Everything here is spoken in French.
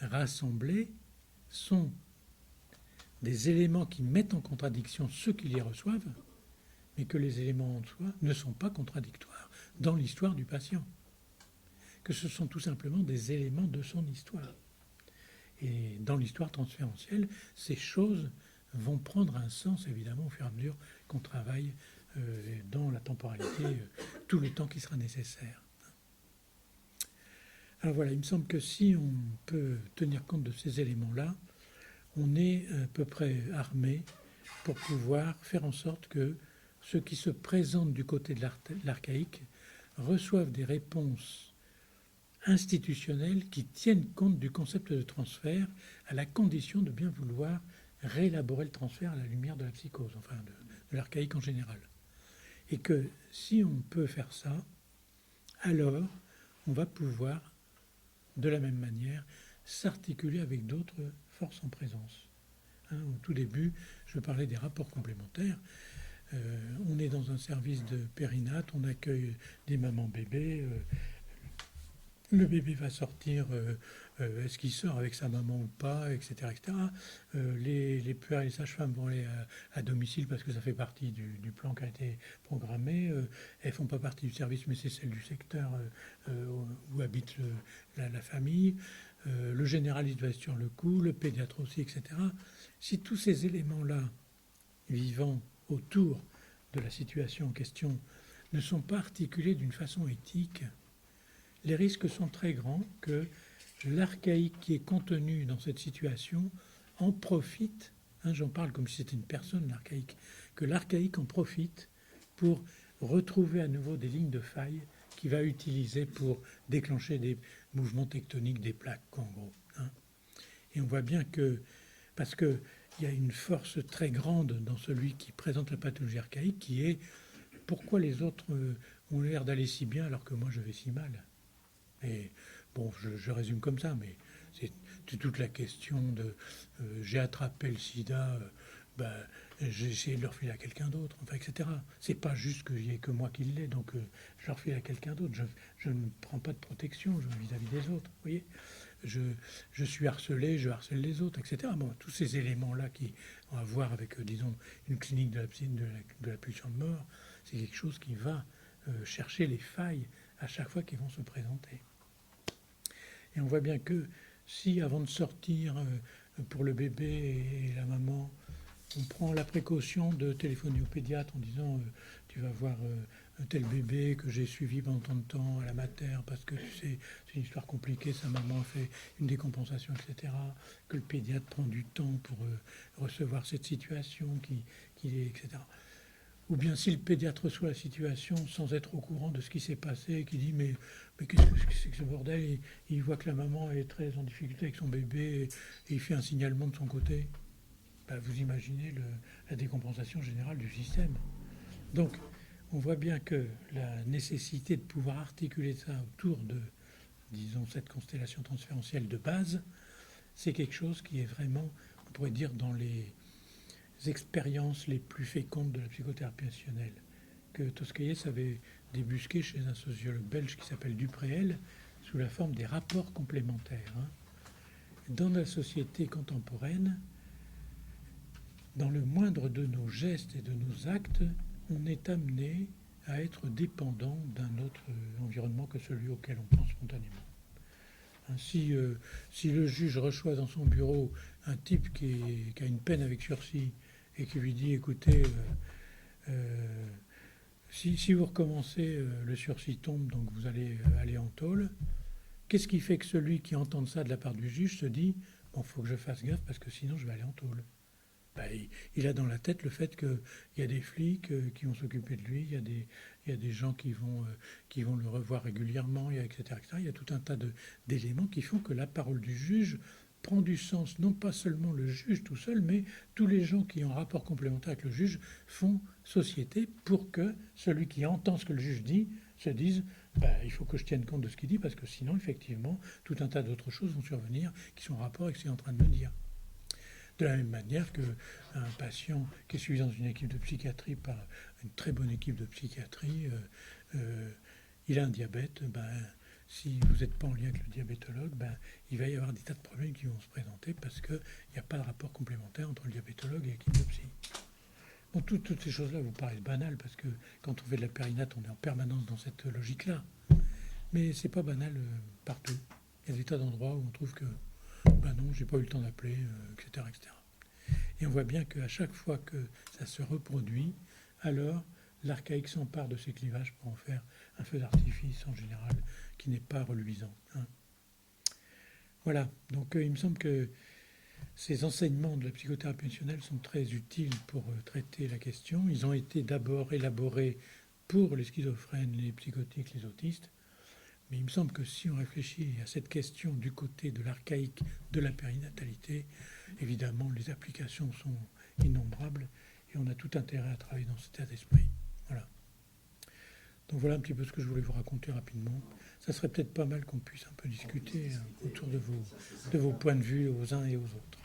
rassemblés sont des éléments qui mettent en contradiction ceux qui les reçoivent, mais que les éléments en soi ne sont pas contradictoires dans l'histoire du patient, que ce sont tout simplement des éléments de son histoire. Et dans l'histoire transférentielle, ces choses vont prendre un sens, évidemment, au fur et à mesure qu'on travaille dans la temporalité tout le temps qui sera nécessaire. Alors voilà, il me semble que si on peut tenir compte de ces éléments-là, on est à peu près armé pour pouvoir faire en sorte que ceux qui se présentent du côté de l'archaïque reçoivent des réponses institutionnelles qui tiennent compte du concept de transfert à la condition de bien vouloir réélaborer le transfert à la lumière de la psychose, enfin de l'archaïque en général. Et que si on peut faire ça, alors on va pouvoir, de la même manière, s'articuler avec d'autres forces en présence. Au tout début, je parlais des rapports complémentaires. On est dans un service de périnate, on accueille des mamans bébés. Le bébé va sortir, est-ce qu'il sort avec sa maman ou pas, etc. etc. Les puères et les sages-femmes vont aller à domicile parce que ça fait partie du plan qui a été programmé. Elles ne font pas partie du service, mais c'est celle du secteur où habite la famille. Le généraliste va être sur le coup, le pédiatre aussi, etc. Si tous ces éléments-là, vivant autour de la situation en question, ne sont pas articulés d'une façon éthique, les risques sont très grands que l'archaïque qui est contenu dans cette situation en profite, j'en parle comme si c'était une personne, l'archaïque, que l'archaïque en profite pour retrouver à nouveau des lignes de faille qu'il va utiliser pour déclencher des mouvements tectoniques des plaques, en gros. Et on voit bien que, parce qu'il y a une force très grande dans celui qui présente la pathologie archaïque, qui est pourquoi les autres ont l'air d'aller si bien alors que moi je vais si mal. Et bon, je résume comme ça, mais c'est toute la question de j'ai attrapé le sida, j'ai essayé de le refiler à quelqu'un d'autre, enfin, etc. C'est pas juste qu'il n'y ait que moi qui l'ai, donc je le refile à quelqu'un d'autre. Je ne prends pas de protection vis-à-vis des autres, vous voyez. Je suis harcelé, je harcèle les autres, etc. Bon, tous ces éléments-là qui ont à voir avec, disons, une clinique de la pulsion de mort, c'est quelque chose qui va chercher les failles à chaque fois qu'ils vont se présenter. Et on voit bien que si, avant de sortir pour le bébé et la maman, on prend la précaution de téléphoner au pédiatre en disant tu vas voir un tel bébé que j'ai suivi pendant tant de temps à la mater parce que tu sais, c'est une histoire compliquée, sa maman a fait une décompensation, etc. Que le pédiatre prend du temps pour recevoir cette situation, etc. Ou bien si le pédiatre reçoit la situation sans être au courant de ce qui s'est passé et qui dit mais qu'est-ce que c'est que ce bordel, et il voit que la maman est très en difficulté avec son bébé et il fait un signalement de son côté. Vous imaginez la décompensation générale du système. Donc on voit bien que la nécessité de pouvoir articuler ça autour de, disons, cette constellation transférentielle de base, c'est quelque chose qui est vraiment, on pourrait dire, dans les expériences les plus fécondes de la psychothérapie rationnelle, que Toscaïès avait débusqué chez un sociologue belge qui s'appelle Dupréel, sous la forme des rapports complémentaires. Dans la société contemporaine, dans le moindre de nos gestes et de nos actes, on est amené à être dépendant d'un autre environnement que celui auquel on pense spontanément. Si le juge reçoit dans son bureau un type qui a une peine avec sursis et qui lui dit écoutez, si vous recommencez, le sursis tombe, donc vous allez aller en tôle, qu'est-ce qui fait que celui qui entend ça de la part du juge se dit bon, il faut que je fasse gaffe parce que sinon je vais aller en tôle? Il a dans la tête le fait qu'il y a des flics qui vont s'occuper de lui, il y a des gens qui vont le revoir régulièrement, etc., etc. Il y a tout un tas d'éléments qui font que la parole du juge prend du sens, non pas seulement le juge tout seul, mais tous les gens qui ont rapport complémentaire avec le juge font société pour que celui qui entend ce que le juge dit se dise il faut que je tienne compte de ce qu'il dit parce que sinon, effectivement, tout un tas d'autres choses vont survenir qui sont en rapport avec ce qu'il est en train de me dire. De la même manière qu'un patient qui est suivi dans une équipe de psychiatrie par une très bonne équipe de psychiatrie, il a un diabète, si vous n'êtes pas en lien avec le diabétologue, ben, il va y avoir des tas de problèmes qui vont se présenter parce qu'il n'y a pas de rapport complémentaire entre le diabétologue et l'équipe de psy. Bon, toutes ces choses-là vous paraissent banales parce que quand on fait de la périnate, on est en permanence dans cette logique-là. Mais c'est pas banal partout. Il y a des tas d'endroits où on trouve que, ben non, j'ai pas eu le temps d'appeler, etc., etc. Et on voit bien qu'à chaque fois que ça se reproduit, alors l'archaïque s'empare de ces clivages pour en faire un feu d'artifice en général qui n'est pas reluisant. Hein. Voilà, donc il me semble que ces enseignements de la psychothérapie fonctionnelle sont très utiles pour traiter la question. Ils ont été d'abord élaborés pour les schizophrènes, les psychotiques, les autistes. Mais il me semble que si on réfléchit à cette question du côté de l'archaïque de la périnatalité, évidemment, les applications sont innombrables et on a tout intérêt à travailler dans cet état d'esprit. Voilà. Donc voilà un petit peu ce que je voulais vous raconter rapidement. Ça serait peut-être pas mal qu'on puisse un peu discuter autour de vos points de vue aux uns et aux autres.